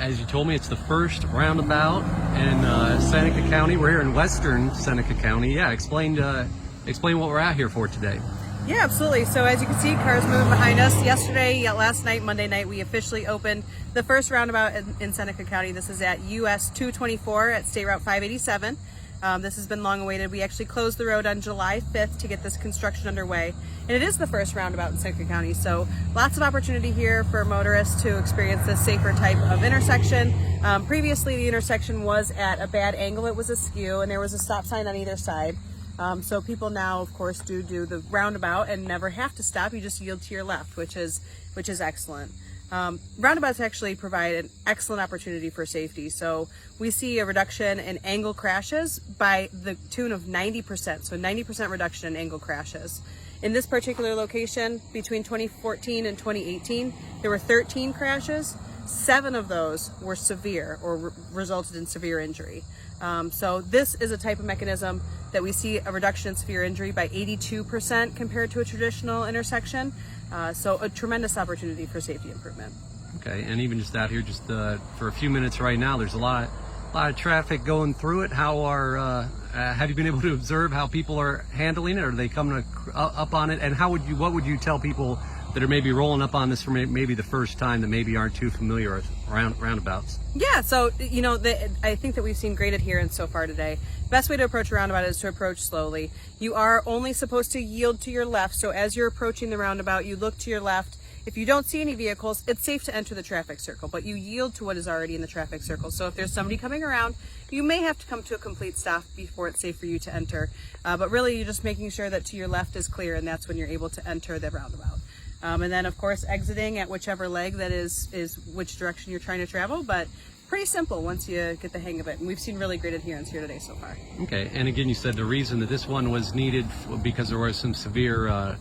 as you told me, it's the first roundabout in Seneca County. We're here in western Seneca County. Yeah, explain what we're out here for today. Yeah, absolutely. So as you can see, cars moving behind us. Last night, Monday night, we officially opened the first roundabout in Seneca County. This is at US 224 at State Route 587. This has been long awaited. We actually closed the road on July 5th to get this construction underway. And it is the first roundabout in Seneca County. So lots of opportunity here for motorists to experience this safer type of intersection. Previously, the intersection was at a bad angle. It was askew and there was a stop sign on either side. So people now, of course, do the roundabout and never have to stop. You just yield to your left, which is excellent. Roundabouts actually provide an excellent opportunity for safety. So we see a reduction in angle crashes by the tune of 90%. So 90% reduction in angle crashes. In this particular location, between 2014 and 2018, there were 13 crashes. 7 of those were severe or resulted in severe injury. So this is a type of mechanism that we see a reduction in severe injury by 82% compared to a traditional intersection. So a tremendous opportunity for safety improvement. Okay, and even just out here, just for a few minutes right now, there's a lot of traffic going through it. Have you been able to observe how people are handling it? Are they coming up on it? And what would you tell people that are maybe rolling up on this for maybe the first time, that maybe aren't too familiar with roundabouts? Yeah, so I think that we've seen great adherence so far today. Best way to approach a roundabout is to approach slowly. You are only supposed to yield to your left, so as you're approaching the roundabout, you look to your left. If you don't see any vehicles, it's safe to enter the traffic circle, but you yield to what is already in the traffic circle. So if there's somebody coming around, you may have to come to a complete stop before it's safe for you to enter. But really, you're just making sure that to your left is clear, and that's when you're able to enter the roundabout. And then, of course, exiting at whichever leg that is which direction you're trying to travel, but pretty simple once you get the hang of it. And we've seen really great adherence here today so far. Okay, and again, you said the reason that this one was needed because there were some severe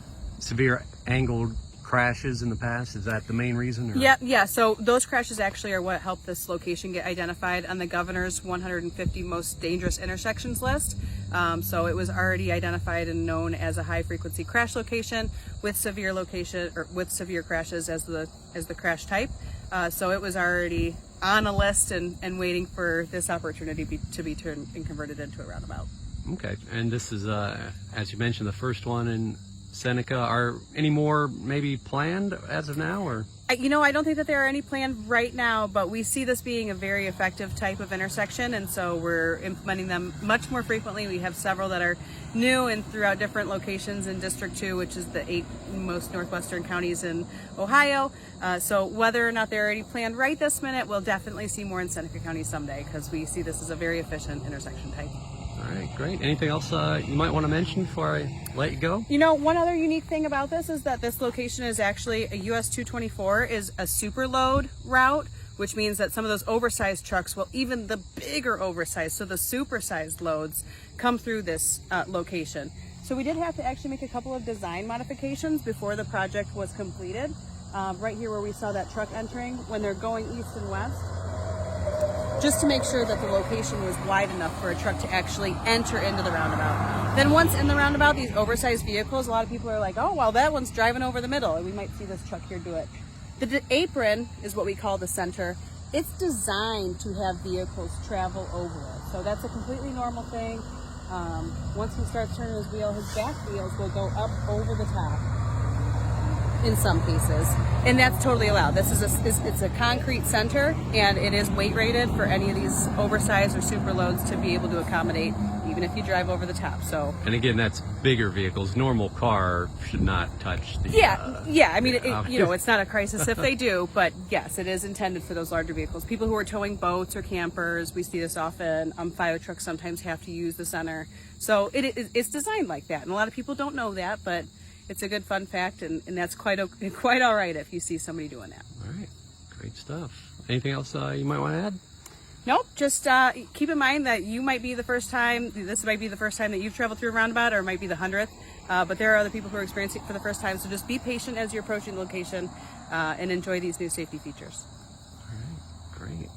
angled crashes in the past. Is that the main reason? Or? Yeah. So those crashes actually are what helped this location get identified on the governor's 150 most dangerous intersections list. So it was already identified and known as a high frequency crash location with severe crashes as the crash type. So it was already on a list and waiting for this opportunity to be turned and converted into a roundabout. Okay, and this is, as you mentioned, the first one in Seneca. Are any more maybe planned as of now, or? I don't think that there are any planned right now, but we see this being a very effective type of intersection, and so we're implementing them much more frequently. We have several that are new and throughout different locations in District 2, which is the 8 most northwestern counties in Ohio. So whether or not they're already planned right this minute, we'll definitely see more in Seneca County someday, because we see this as a very efficient intersection type. All right, great. Anything else you might want to mention before I let you go? One other unique thing about this is that this location is actually a US 224 is a super load route, which means that some of those oversized trucks, even the bigger oversized, so the supersized loads, come through this location. So we did have to actually make a couple of design modifications before the project was completed. Right here where we saw that truck entering, when they're going east and west, just to make sure that the location was wide enough for a truck to actually enter into the roundabout. Then once in the roundabout, these oversized vehicles, a lot of people are like, oh, well, that one's driving over the middle, and we might see this truck here do it. The apron is what we call the center. It's designed to have vehicles travel over it. So that's a completely normal thing. Once he starts turning his wheel, his back wheels will go up over the top in some cases, and that's totally allowed. It's a concrete center, and it is weight rated for any of these oversized or super loads to be able to accommodate, even if you drive over the top. So, and again, that's bigger vehicles. Normal car should not touch the. I mean, it's not a crisis if they do, but yes, it is intended for those larger vehicles. People who are towing boats or campers, we see this often. Fire trucks sometimes have to use the center, so it's designed like that, and a lot of people don't know that, but it's a good fun fact, and that's quite all right if you see somebody doing that. All right, great stuff. Anything else you might want to add? Nope, just keep in mind that this might be the first time that you've traveled through a roundabout, or it might be the 100th, but there are other people who are experiencing it for the first time, so just be patient as you're approaching the location and enjoy these new safety features. All right, great.